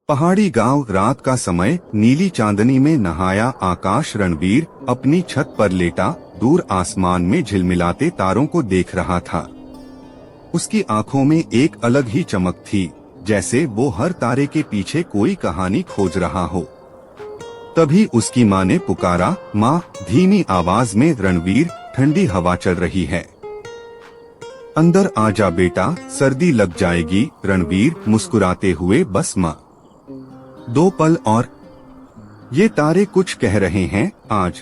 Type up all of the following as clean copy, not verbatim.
पहाड़ी गांव, रात का समय, नीली चांदनी में नहाया आकाश। रणवीर अपनी छत पर लेटा दूर आसमान में झिलमिलाते तारों को देख रहा था। उसकी आंखों में एक अलग ही चमक थी, जैसे वो हर तारे के पीछे कोई कहानी खोज रहा हो। तभी उसकी माँ ने पुकारा, माँ। धीमी आवाज में, रणवीर, ठंडी हवा चल रही है, अंदर आ जा बेटा, सर्दी लग जाएगी। रणवीर मुस्कुराते हुए, बस माँ, 2 पल और। ये तारे कुछ कह रहे हैं आज।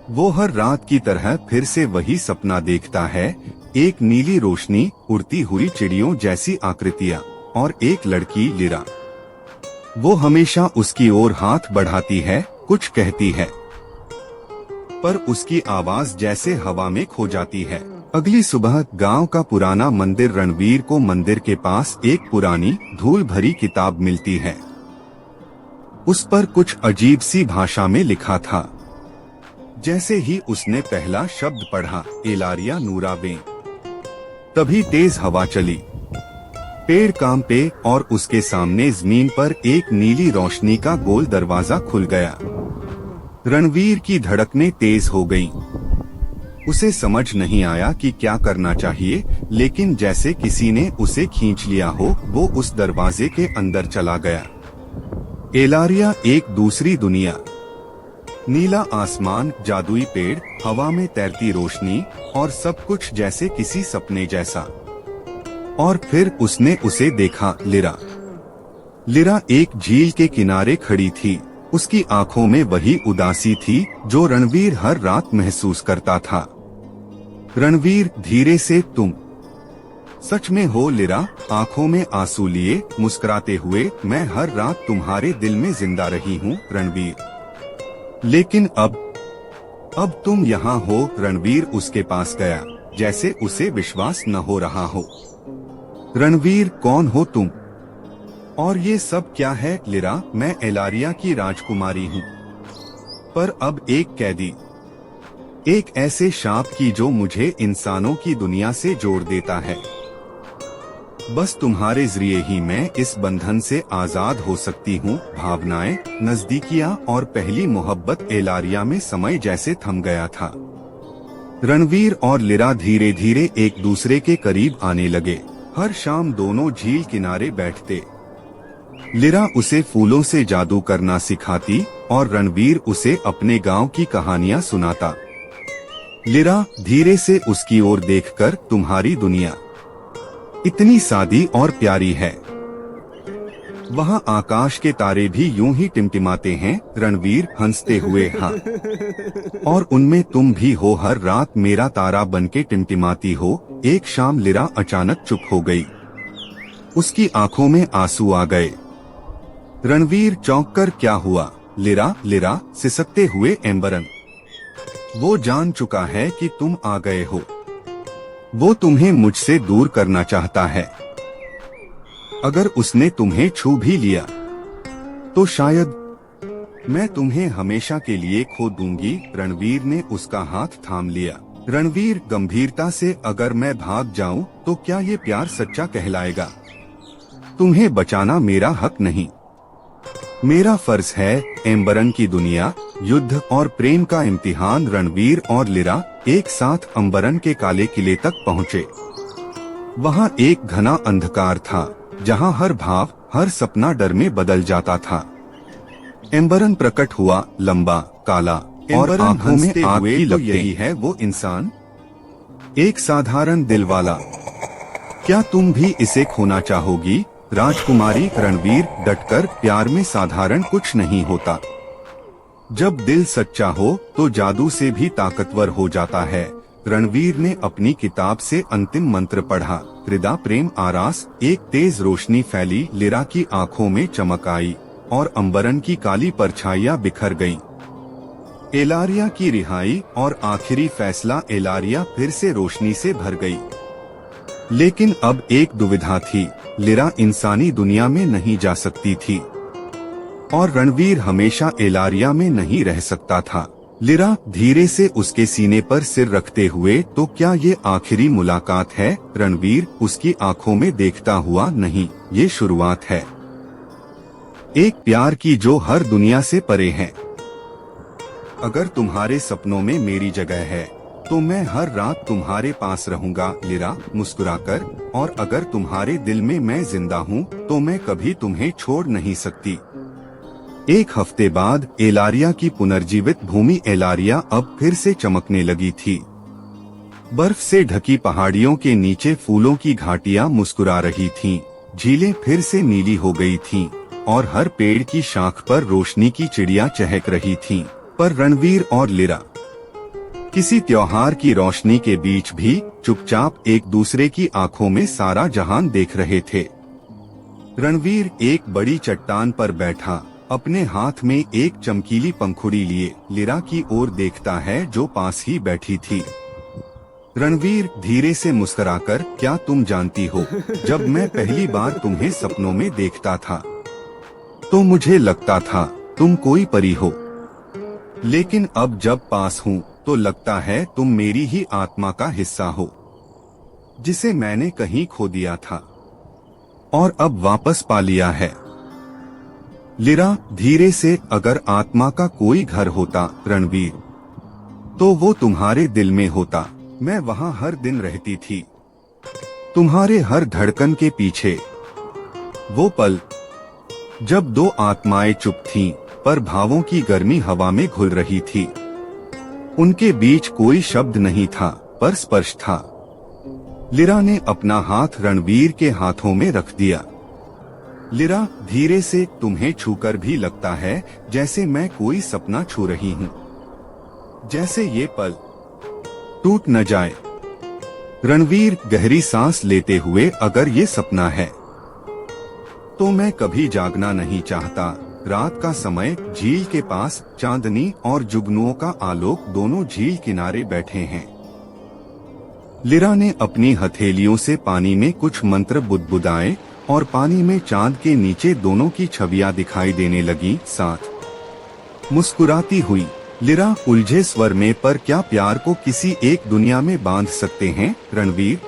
वो हर रात की तरह फिर से वही सपना देखता है, एक नीली रोशनी, उड़ती हुई चिड़ियों जैसी आकृतियां और एक लड़की, लिरा। वो हमेशा उसकी ओर हाथ बढ़ाती है, कुछ कहती है, पर उसकी आवाज जैसे हवा में खो जाती है। अगली सुबह गांव का पुराना मंदिर। रणवीर को मंदिर के पास एक पुरानी धूल भरी किताब मिलती है। उस पर कुछ अजीब सी भाषा में लिखा था। जैसे ही उसने पहला शब्द पढ़ा, एलारिया नूरावे, तभी तेज हवा चली, पेड़ कांपे और उसके सामने जमीन पर एक नीली रोशनी का गोल दरवाजा खुल गया। रणवीर की धड़कनें तेज हो गईं। उसे समझ नहीं आया कि क्या करना चाहिए, लेकिन जैसे किसी ने उसे खींच लिया हो, वो उस दरवाजे के अंदर चला गया। एलारिया एक दूसरी दुनिया, नीला आसमान, जादुई पेड़, हवा में तैरती रोशनी और सब कुछ जैसे किसी सपने जैसा। और फिर उसने उसे देखा, लिरा। लिरा एक झील के किनारे खड़ी थी। उसकी आंखों में वही उदासी थी जो रणवीर हर रात महसूस करता था। रणवीर धीरे से, तुम सच में हो? लिरा आंखों में आंसू लिए मुस्कुराते हुए, मैं हर रात तुम्हारे दिल में जिंदा रही हूँ रणवीर, लेकिन अब तुम यहाँ हो। रणवीर उसके पास गया, जैसे उसे विश्वास न हो रहा हो। रणवीर, कौन हो तुम? और ये सब क्या है? लिरा, मैं एलारिया की राजकुमारी हूँ, पर अब एक कैदी, एक ऐसे सांप की जो मुझे इंसानों की दुनिया से जोड़ देता है। बस तुम्हारे जरिए ही मैं इस बंधन से आजाद हो सकती हूँ। भावनाएं, नजदीकियाँ और पहली मोहब्बत। एलारिया में समय जैसे थम गया था। रणवीर और लिरा धीरे धीरे एक दूसरे के करीब आने लगे। हर शाम दोनों झील किनारे बैठते। लिरा उसे फूलों से जादू करना सिखाती और रणवीर उसे अपने गांव की कहानियां सुनाता। लिरा धीरे से उसकी ओर देखकर, तुम्हारी दुनिया इतनी सादी और प्यारी है, वहाँ आकाश के तारे भी यूं ही टिमटिमाते हैं। रणवीर हंसते हुए, हाँ, और उनमें तुम भी हो, हर रात मेरा तारा बनके टिमटिमाती हो। एक शाम लिरा अचानक चुप हो गई। उसकी आंखों में आंसू आ गए। रणवीर चौंक कर, क्या हुआ? लिरा सिसकते हुए, एम्बरन, वो जान चुका है कि तुम आ गए हो। वो तुम्हें मुझसे दूर करना चाहता है। अगर उसने तुम्हें छू भी लिया तो शायद मैं तुम्हें हमेशा के लिए खो दूंगी। रणवीर ने उसका हाथ थाम लिया। रणवीर गंभीरता से, अगर मैं भाग जाऊं तो क्या ये प्यार सच्चा कहलाएगा? तुम्हें बचाना मेरा हक नहीं, मेरा फर्ज है। एम्बरन की दुनिया, युद्ध और प्रेम का इम्तिहान। रणवीर और लिरा एक साथ अम्बरन के काले किले तक पहुँचे। वहाँ एक घना अंधकार था, जहाँ हर भाव, हर सपना डर में बदल जाता था। एम्बरन प्रकट हुआ, लंबा, काला और आंखों में आग की लपटें। यही है वो इंसान, एक साधारण दिल वाला। क्या तुम भी इसे खोना चाहोगी? राजकुमारी। रणवीर डटकर, प्यार में साधारण कुछ नहीं होता। जब दिल सच्चा हो तो जादू से भी ताकतवर हो जाता है। रणवीर ने अपनी किताब से अंतिम मंत्र पढ़ा, हृदय प्रेम आरास। एक तेज रोशनी फैली, लिरा की आंखों में चमक आई और अम्बरन की काली परछाइयां बिखर गईं। एलारिया की रिहाई और आखिरी फैसला। एलारिया फिर से रोशनी से भर गई, लेकिन अब एक दुविधा थी। लिरा इंसानी दुनिया में नहीं जा सकती थी और रणवीर हमेशा एलारिया में नहीं रह सकता था। लिरा धीरे से उसके सीने पर सिर रखते हुए, तो क्या ये आखिरी मुलाकात है? रणवीर उसकी आंखों में देखता हुआ, नहीं, ये शुरुआत है। एक प्यार की जो हर दुनिया से परे है। अगर तुम्हारे सपनों में मेरी जगह है तो मैं हर रात तुम्हारे पास रहूंगा लिरा मुस्कुराकर, और अगर तुम्हारे दिल में मैं जिंदा हूँ तो मैं कभी तुम्हें छोड़ नहीं सकती। एक हफ्ते बाद एलारिया की पुनर्जीवित भूमि एलारिया अब फिर से चमकने लगी थी। बर्फ से ढकी पहाड़ियों के नीचे फूलों की घाटियां मुस्कुरा रही थीं, झीलें फिर से नीली हो गई थीं, और हर पेड़ की शाख पर रोशनी की चिड़िया चहक रही थीं। पर रणवीर और लिरा किसी त्योहार की रोशनी के बीच भी चुपचाप एक दूसरे की आंखों में सारा जहान देख रहे थे। रणवीर एक बड़ी चट्टान पर बैठा अपने हाथ में एक चमकीली पंखुड़ी लिए लिरा की ओर देखता है जो पास ही बैठी थी। रणवीर धीरे से मुस्कुराकर, क्या तुम जानती हो, जब मैं पहली बार तुम्हें सपनों में देखता था तो मुझे लगता था तुम कोई परी हो, लेकिन अब जब पास हूँ तो लगता है तुम मेरी ही आत्मा का हिस्सा हो, जिसे मैंने कहीं खो दिया था और अब वापस पा लिया है। लिरा धीरे से, अगर आत्मा का कोई घर होता रणवीर, तो वो तुम्हारे दिल में होता। मैं वहाँ हर दिन रहती थी, तुम्हारे हर धड़कन के पीछे। वो पल जब दो आत्माएं चुप थीं, पर भावों की गर्मी हवा में घुल रही थी। उनके बीच कोई शब्द नहीं था, पर स्पर्श था। लिरा ने अपना हाथ रणवीर के हाथों में रख दिया। लिरा धीरे से, तुम्हें छूकर भी लगता है जैसे मैं कोई सपना छू रही हूँ, जैसे ये पल टूट न जाए। रणवीर गहरी सांस लेते हुए, अगर ये सपना है तो मैं कभी जागना नहीं चाहता। रात का समय, झील के पास चांदनी और जुगनुओं का आलोक दोनों झील किनारे बैठे हैं। लिरा ने अपनी हथेलियों से पानी में कुछ मंत्र बुदबुदाए और पानी में चांद के नीचे दोनों की छवियां दिखाई देने लगी, साथ मुस्कुराती हुई। लिरा उलझे स्वर में, पर क्या प्यार को किसी एक दुनिया में बांध सकते हैं रणवीर?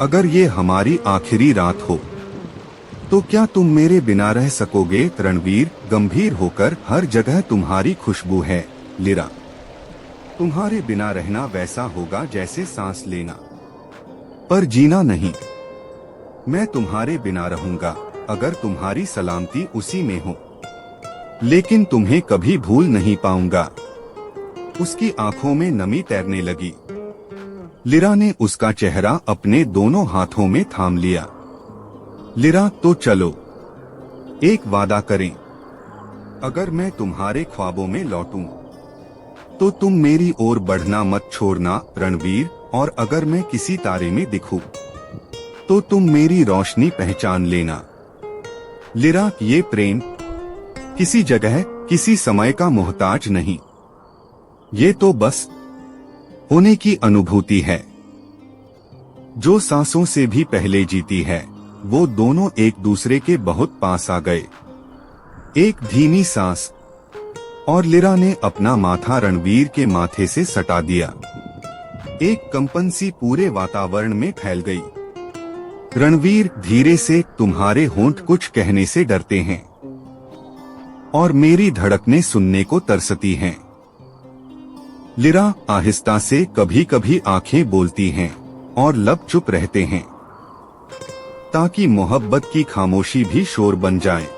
अगर ये हमारी आखिरी रात हो तो क्या तुम मेरे बिना रह सकोगे? रणवीर गंभीर होकर, हर जगह तुम्हारी खुशबू है लिरा, तुम्हारे बिना रहना वैसा होगा जैसे सांस लेना, पर जीना नहीं। मैं तुम्हारे बिना रहूंगा अगर तुम्हारी सलामती उसी में हो, लेकिन तुम्हें कभी भूल नहीं पाऊंगा। उसकी आंखों में नमी तैरने लगी। लिरा ने उसका चेहरा अपने दोनों हाथों में थाम लिया। लिरा, तो चलो एक वादा करें। अगर मैं तुम्हारे ख्वाबों में लौटूं तो तुम मेरी ओर बढ़ना मत छोड़ना रणवीर, और अगर मैं किसी तारे में दिखूं तो तुम मेरी रोशनी पहचान लेना। लिरा, ये प्रेम किसी जगह किसी समय का मोहताज नहीं, ये तो बस होने की अनुभूति है जो सांसों से भी पहले जीती है। वो दोनों एक दूसरे के बहुत पास आ गए। एक धीमी सांस, और लिरा ने अपना माथा रणवीर के माथे से सटा दिया। एक कंपन सी पूरे वातावरण में फैल गई। रणवीर धीरे से, तुम्हारे होंठ कुछ कहने से डरते हैं और मेरी धड़कनें सुनने को तरसती हैं। लिरा आहिस्ता से, कभी कभी आंखें बोलती हैं और लब चुप रहते हैं, ताकि मोहब्बत की खामोशी भी शोर बन जाए।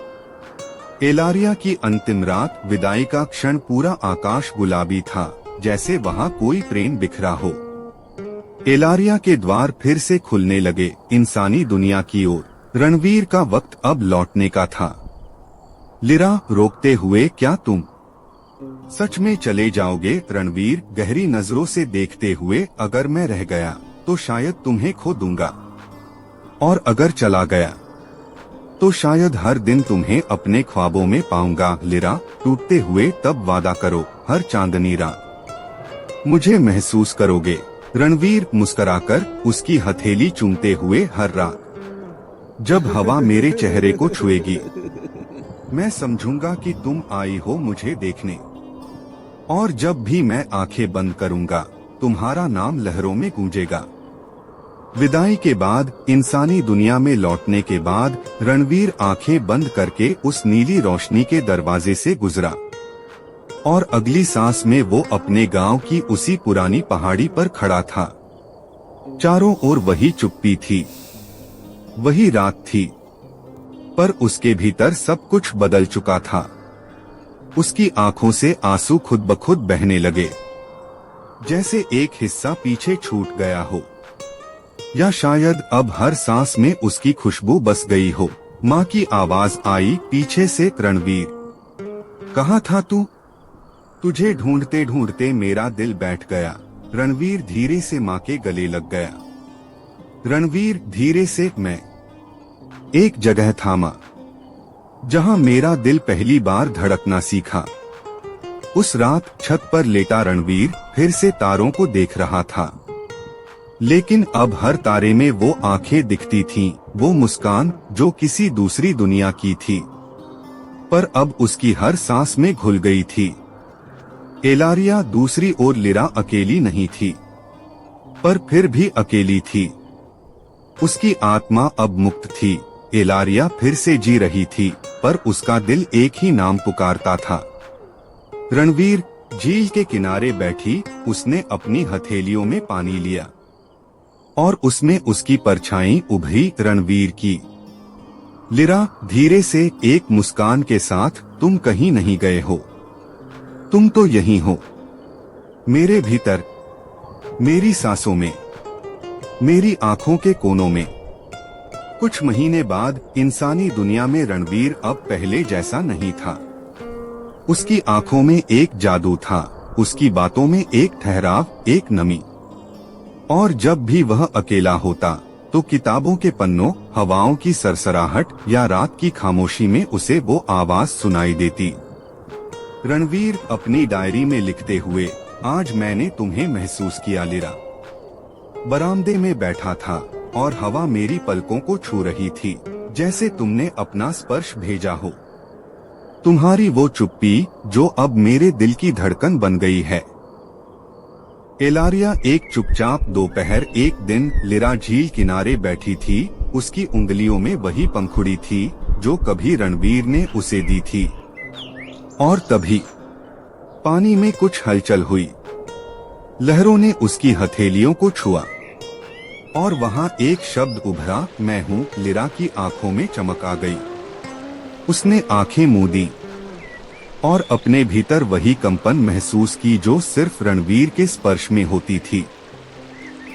एलारिया की अंतिम रात, विदाई का क्षण, पूरा आकाश गुलाबी था, जैसे वहाँ कोई प्रेम बिखरा हो। एलारिया के द्वार फिर से खुलने लगे इंसानी दुनिया की ओर। रणवीर का वक्त अब लौटने का था। लिरा रोकते हुए, क्या तुम सच में चले जाओगे? रणवीर गहरी नजरों से देखते हुए, अगर मैं रह गया तो शायद तुम्हें खो दूंगा, और अगर चला गया तो शायद हर दिन तुम्हें अपने ख्वाबों में पाऊंगा। लिरा टूटते हुए, तब वादा करो हर चांदनी रात मुझे महसूस करोगे। रणवीर मुस्कुराकर उसकी हथेली चूमते हुए, हर रात जब हवा मेरे चेहरे को छुएगी मैं समझूंगा कि तुम आई हो मुझे देखने, और जब भी मैं आंखें बंद करूंगा तुम्हारा नाम लहरों में गूंजेगा। विदाई के बाद, इंसानी दुनिया में लौटने के बाद, रणवीर आंखें बंद करके उस नीली रोशनी के दरवाजे से गुजरा और अगली सांस में वो अपने गांव की उसी पुरानी पहाड़ी पर खड़ा था। चारों ओर वही चुप्पी थी, वही रात थी, पर उसके भीतर सब कुछ बदल चुका था। उसकी आंखों से आंसू खुद ब खुद बहने लगे, जैसे एक हिस्सा पीछे छूट गया हो, या शायद अब हर सांस में उसकी खुशबू बस गई हो। माँ की आवाज आई पीछे से, रणवीर, कहाँ था तू? तुझे ढूंढते ढूंढते मेरा दिल बैठ गया। रणवीर धीरे से माँ के गले लग गया। रणवीर धीरे से, मैं एक जगह थामा जहां मेरा दिल पहली बार धड़कना सीखा। उस रात छत पर लेटा रणवीर फिर से तारों को देख रहा था, लेकिन अब हर तारे में वो आंखें दिखती थीं, वो मुस्कान जो किसी दूसरी दुनिया की थी, पर अब उसकी हर सांस में घुल गई थी। एलारिया दूसरी ओर लिरा अकेली नहीं थी, पर फिर भी अकेली थी। उसकी आत्मा अब मुक्त थी। एलारिया फिर से जी रही थी, पर उसका दिल एक ही नाम पुकारता था, रणवीर। झील के किनारे बैठी उसने अपनी हथेलियों में पानी लिया और उसमें उसकी परछाई उभरी, रणवीर की। लिरा धीरे से एक मुस्कान के साथ, तुम कहीं नहीं गए हो, तुम तो यहीं हो, मेरे भीतर, मेरी सांसों में, मेरी आंखों के कोनों में। कुछ महीने बाद इंसानी दुनिया में रणवीर अब पहले जैसा नहीं था। उसकी आंखों में एक जादू था, उसकी बातों में एक ठहराव, एक नमी। और जब भी वह अकेला होता तो किताबों के पन्नों, हवाओं की सरसराहट या रात की खामोशी में उसे वो आवाज सुनाई देती। रणवीर अपनी डायरी में लिखते हुए, आज मैंने तुम्हें महसूस किया लिरा। बरामदे में बैठा था और हवा मेरी पलकों को छू रही थी, जैसे तुमने अपना स्पर्श भेजा हो। तुम्हारी वो चुप्पी जो अब मेरे दिल की धड़कन बन गई है। एलारिया एक चुपचाप दोपहर एक दिन लिरा झील किनारे बैठी थी। उसकी उंगलियों में वही पंखुड़ी थी जो कभी रणवीर ने उसे दी थी। और तभी पानी में कुछ हलचल हुई। लहरों ने उसकी हथेलियों को छुआ और वहां एक शब्द उभरा, मैं हूँ। लिरा की आंखों में चमक आ गई। उसने आंखें मूंदी और अपने भीतर वही कंपन महसूस की जो सिर्फ रणवीर के स्पर्श में होती थी।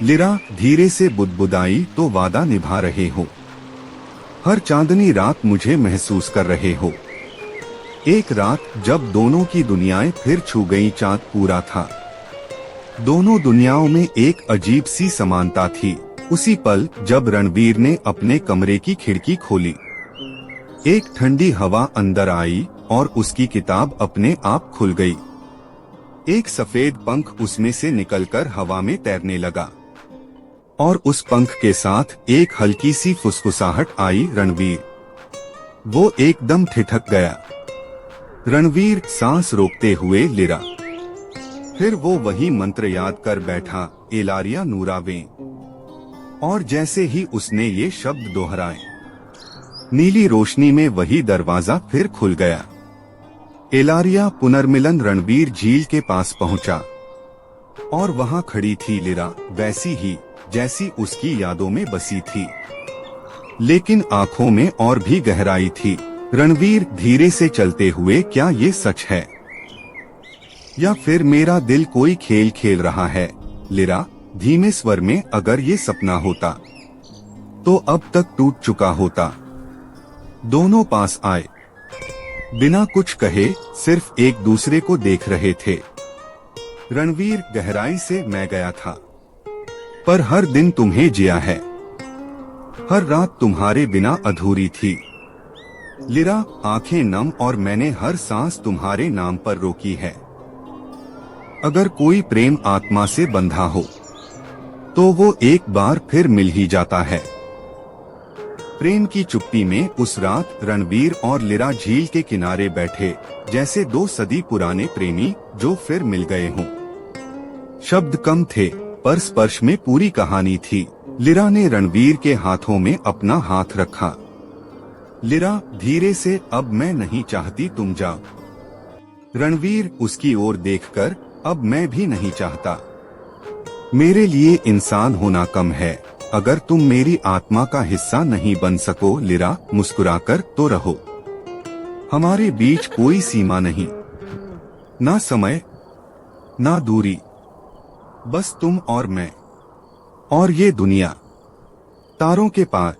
लिरा धीरे से बुदबुदाई, तो वादा निभा रहे हो, हर चांदनी रात मुझे महसूस कर रहे हो। एक रात जब दोनों की दुनियाएं फिर छू गईं, चांद पूरा था। दोनों दुनियाओं में एक अजीब सी समानता थी। उसी पल जब रणवीर ने अपने कमरे की खिड़की खोली, एक ठंडी हवा अंदर आई और उसकी किताब अपने आप खुल गई। एक सफेद पंख उसमें से निकलकर हवा में तैरने लगा और उस पंख के साथ एक हल्की सी फुसफुसाहट आई, रणवीर। वो एकदम ठिठक गया। रणवीर सांस रोकते हुए, लिरा। फिर वो वही मंत्र याद कर बैठा, एलारिया नूरावे। और जैसे ही उसने ये शब्द दोहराए, नीली रोशनी में वही दरवाजा फिर खुल गया। एलारिया पुनर्मिलन रणवीर झील के पास पहुंचा और वहां खड़ी थी लिरा, वैसी ही जैसी उसकी यादों में बसी थी, लेकिन आंखों में और भी गहराई थी। रणवीर धीरे से चलते हुए, क्या ये सच है या फिर मेरा दिल कोई खेल खेल रहा है? लिरा धीमे स्वर में, अगर ये सपना होता तो अब तक टूट चुका होता। दोनों पास आए, बिना कुछ कहे, सिर्फ एक दूसरे को देख रहे थे। रणवीर गहराई से, मैं गया था, पर हर दिन तुम्हें जिया है, हर रात तुम्हारे बिना अधूरी थी। लिरा आंखें नम, और मैंने हर सांस तुम्हारे नाम पर रोकी है। अगर कोई प्रेम आत्मा से बंधा हो तो वो एक बार फिर मिल ही जाता है। प्रेम की चुप्पी में उस रात रणवीर और लिरा झील के किनारे बैठे, जैसे दो सदी पुराने प्रेमी जो फिर मिल गए हों। शब्द कम थे, पर स्पर्श में पूरी कहानी थी। लिरा ने रणवीर के हाथों में अपना हाथ रखा। लिरा, धीरे से, अब मैं नहीं चाहती तुम जाओ। रणवीर उसकी ओर देखकर, अब मैं भी नहीं चाहता। मेरे लिए इंसान होना कम है। अगर तुम मेरी आत्मा का हिस्सा नहीं बन सको लिरा, मुस्कुराकर तो रहो। हमारे बीच कोई सीमा नहीं, ना समय, ना दूरी, बस तुम और मैं, और ये दुनिया तारों के पार।